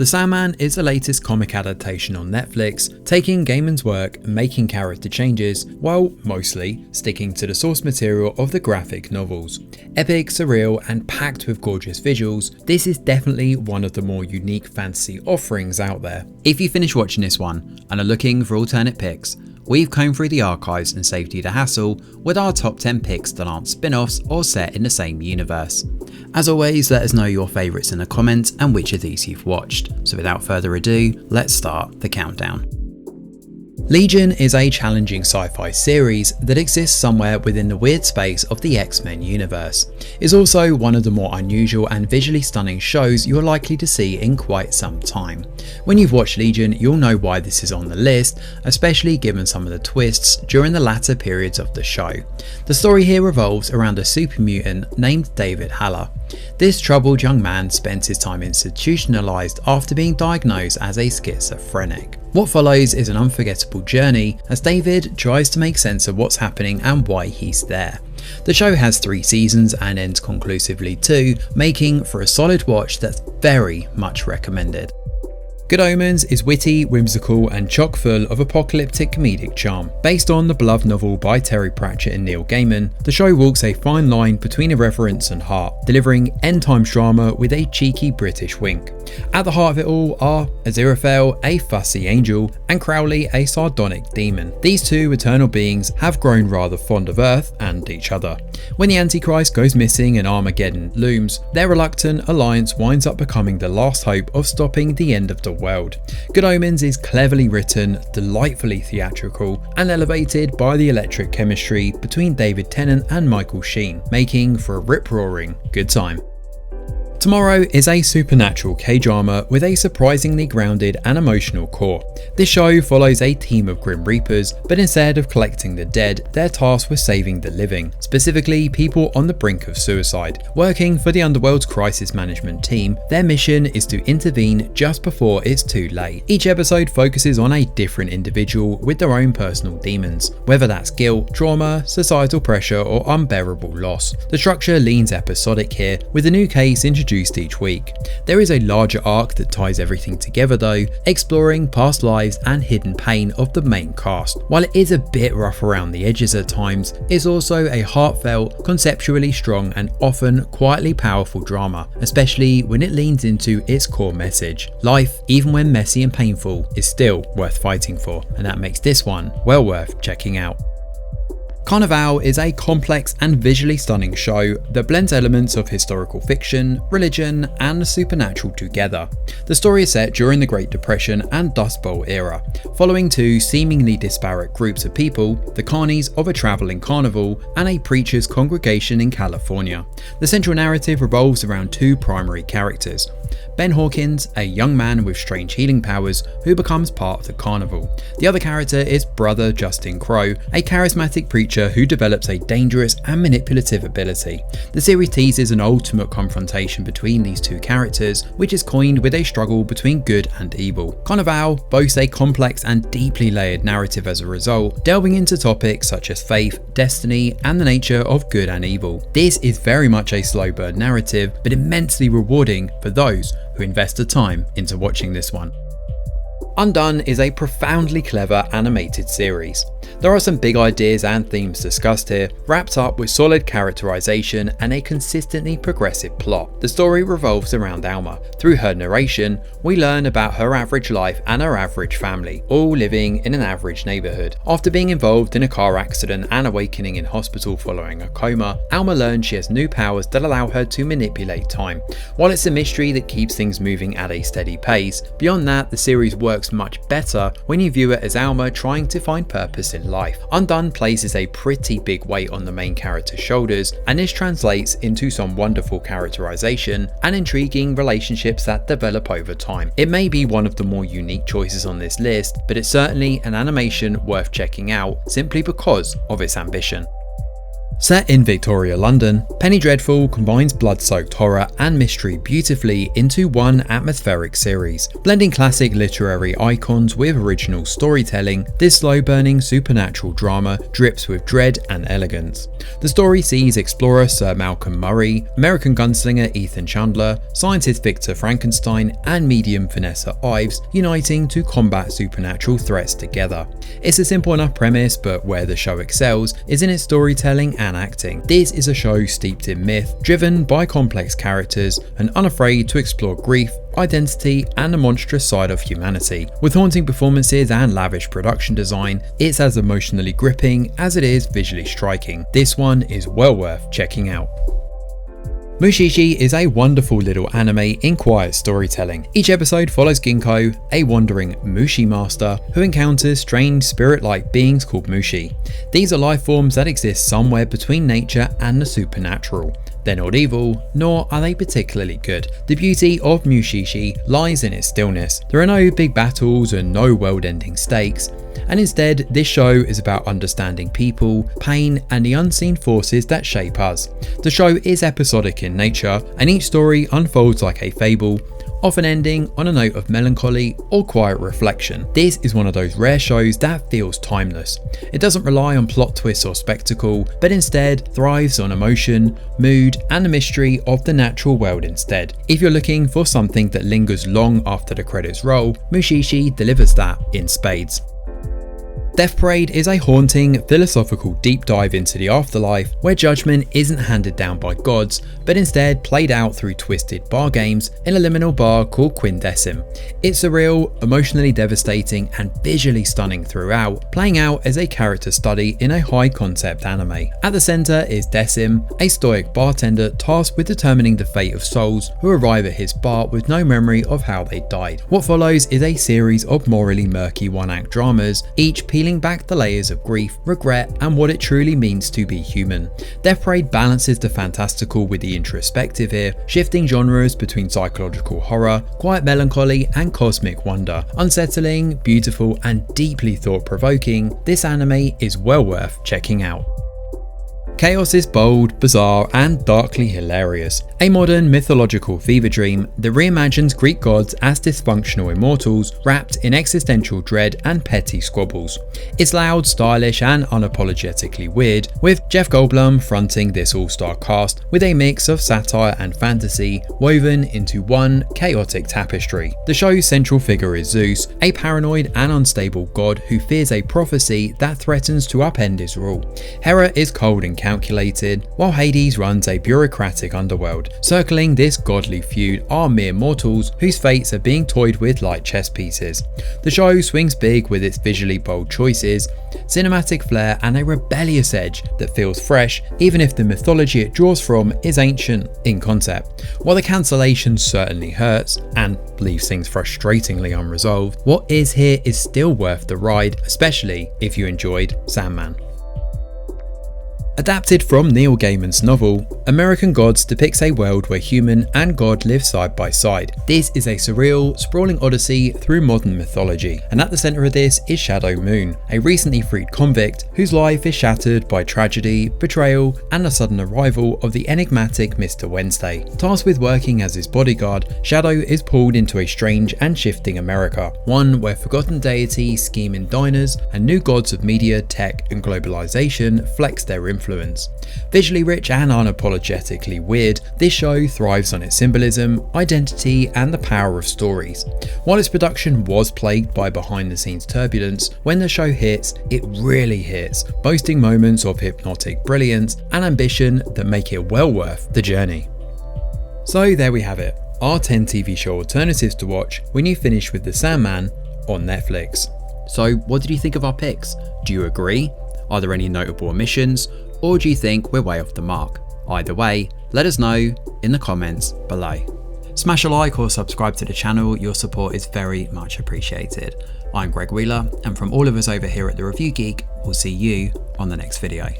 The Sandman is the latest comic adaptation on Netflix, taking Gaiman's work and making character changes, while mostly sticking to the source material of the graphic novels. Epic, surreal, and packed with gorgeous visuals, this is definitely one of the more unique fantasy offerings out there. If you finish watching this one and are looking for alternate picks, we've combed through the archives and saved you the hassle with our top 10 picks that aren't spin-offs or set in the same universe. As always, let us know your favourites in the comments and which of these you've watched. So without further ado, let's start the countdown. Legion is a challenging sci-fi series that exists somewhere within the weird space of the X-Men universe. It's also one of the more unusual and visually stunning shows you're likely to see in quite some time. When you've watched Legion, you'll know why this is on the list, especially given some of the twists during the latter periods of the show. The story here revolves around a super mutant named David Haller. This troubled young man spends his time institutionalized after being diagnosed as a schizophrenic. What follows is an unforgettable journey as David tries to make sense of what's happening and why he's there. The show has 3 seasons and ends conclusively too, making for a solid watch that's very much recommended. Good Omens is witty, whimsical, and chock full of apocalyptic comedic charm. Based on the beloved novel by Terry Pratchett and Neil Gaiman, the show walks a fine line between irreverence and heart, delivering end-times drama with a cheeky British wink. At the heart of it all are Aziraphale, a fussy angel, and Crowley, a sardonic demon. These two eternal beings have grown rather fond of Earth and each other. When the Antichrist goes missing and Armageddon looms, their reluctant alliance winds up becoming the last hope of stopping the end of the world. Good Omens is cleverly written, delightfully theatrical, and elevated by the electric chemistry between David Tennant and Michael Sheen, making for a rip-roaring good time. Tomorrow is a supernatural K-drama with a surprisingly grounded and emotional core. This show follows a team of Grim Reapers, but instead of collecting the dead, their task was saving the living, specifically people on the brink of suicide. Working for the Underworld's crisis management team, their mission is to intervene just before it's too late. Each episode focuses on a different individual with their own personal demons, whether that's guilt, trauma, societal pressure, or unbearable loss. The structure leans episodic here, with a new case introduced each week. There is a larger arc that ties everything together though, exploring past lives and hidden pain of the main cast. While it is a bit rough around the edges at times, it's also a heartfelt, conceptually strong and often quietly powerful drama, especially when it leans into its core message. Life, even when messy and painful, is still worth fighting for, and that makes this one well worth checking out. Carnivale is a complex and visually stunning show that blends elements of historical fiction, religion, and the supernatural together. The story is set during the Great Depression and Dust Bowl era, following 2 seemingly disparate groups of people, the carnies of a travelling carnival and a preacher's congregation in California. The central narrative revolves around 2 primary characters. Ben Hawkins, a young man with strange healing powers who becomes part of the carnival. The other character is Brother Justin Crow, a charismatic preacher who develops a dangerous and manipulative ability. The series teases an ultimate confrontation between these 2 characters, which is coined with a struggle between good and evil. Carnivale boasts a complex and deeply layered narrative as a result, delving into topics such as faith, destiny, and the nature of good and evil. This is very much a slow burn narrative, but immensely rewarding for those who invest the time into watching this one. Undone is a profoundly clever animated series. There are some big ideas and themes discussed here, wrapped up with solid characterization and a consistently progressive plot. The story revolves around Alma. Through her narration, we learn about her average life and her average family, all living in an average neighborhood. After being involved in a car accident and awakening in hospital following a coma, Alma learns she has new powers that allow her to manipulate time. While it's a mystery that keeps things moving at a steady pace, beyond that, the series works much better when you view it as Alma trying to find purpose in life. Undone places a pretty big weight on the main character's shoulders, and this translates into some wonderful characterization and intriguing relationships that develop over time. It may be one of the more unique choices on this list, but it's certainly an animation worth checking out simply because of its ambition. Set in Victoria, London, Penny Dreadful combines blood-soaked horror and mystery beautifully into one atmospheric series. Blending classic literary icons with original storytelling, this slow-burning supernatural drama drips with dread and elegance. The story sees explorer Sir Malcolm Murray, American gunslinger Ethan Chandler, scientist Victor Frankenstein, and medium Vanessa Ives uniting to combat supernatural threats together. It's a simple enough premise, but where the show excels is in its storytelling and acting. This is a show steeped in myth, driven by complex characters, and unafraid to explore grief, identity, and the monstrous side of humanity. With haunting performances and lavish production design, it's as emotionally gripping as it is visually striking. This one is well worth checking out. Mushishi is a wonderful little anime in quiet storytelling. Each episode follows Ginko, a wandering Mushi master who encounters strange spirit-like beings called Mushi. These are life forms that exist somewhere between nature and the supernatural. They're not evil, nor are they particularly good. The beauty of Mushishi lies in its stillness. There are no big battles and no world-ending stakes, and instead this show is about understanding people, pain, and the unseen forces that shape us. The show is episodic in nature, and each story unfolds like a fable, often ending on a note of melancholy or quiet reflection. This is one of those rare shows that feels timeless. It doesn't rely on plot twists or spectacle, but instead thrives on emotion, mood, and the mystery of the natural world instead. If you're looking for something that lingers long after the credits roll, Mushishi delivers that in spades. Death Parade is a haunting, philosophical deep dive into the afterlife where judgment isn't handed down by gods, but instead played out through twisted bar games in a liminal bar called Quindecim. It's surreal, emotionally devastating, and visually stunning throughout, playing out as a character study in a high-concept anime. At the centre is Decim, a stoic bartender tasked with determining the fate of souls who arrive at his bar with no memory of how they died. What follows is a series of morally murky one-act dramas, each peeling back the layers of grief, regret, and what it truly means to be human. Death Parade balances the fantastical with the introspective here, shifting genres between psychological horror, quiet melancholy, and cosmic wonder. Unsettling, beautiful, and deeply thought-provoking, this anime is well worth checking out. Kaos is bold, bizarre, and darkly hilarious. A modern mythological fever dream that reimagines Greek gods as dysfunctional immortals wrapped in existential dread and petty squabbles. It's loud, stylish, and unapologetically weird, with Jeff Goldblum fronting this all-star cast with a mix of satire and fantasy woven into one chaotic tapestry. The show's central figure is Zeus, a paranoid and unstable god who fears a prophecy that threatens to upend his rule. Hera is cold and calculated, while Hades runs a bureaucratic underworld. Circling this godly feud are mere mortals whose fates are being toyed with like chess pieces. The show swings big with its visually bold choices, cinematic flair, and a rebellious edge that feels fresh even if the mythology it draws from is ancient in concept. While the cancellation certainly hurts and leaves things frustratingly unresolved, what is here is still worth the ride, especially if you enjoyed Sandman. Adapted from Neil Gaiman's novel, American Gods depicts a world where human and god live side by side. This is a surreal, sprawling odyssey through modern mythology, and at the centre of this is Shadow Moon, a recently freed convict whose life is shattered by tragedy, betrayal, and the sudden arrival of the enigmatic Mr. Wednesday. Tasked with working as his bodyguard, Shadow is pulled into a strange and shifting America, one where forgotten deities scheme in diners and new gods of media, tech, and globalization flex their influence. Visually rich and unapologetically weird, this show thrives on its symbolism, identity, and the power of stories. While its production was plagued by behind-the-scenes turbulence, when the show hits, it really hits, boasting moments of hypnotic brilliance and ambition that make it well worth the journey. So there we have it, our 10 TV show alternatives to watch when you finish with The Sandman on Netflix. So what did you think of our picks? Do you agree? Are there any notable omissions? Or do you think we're way off the mark? Either way, let us know in the comments below. Smash a like or subscribe to the channel, your support is very much appreciated. I'm Greg Wheeler, and from all of us over here at The Review Geek, we'll see you on the next video.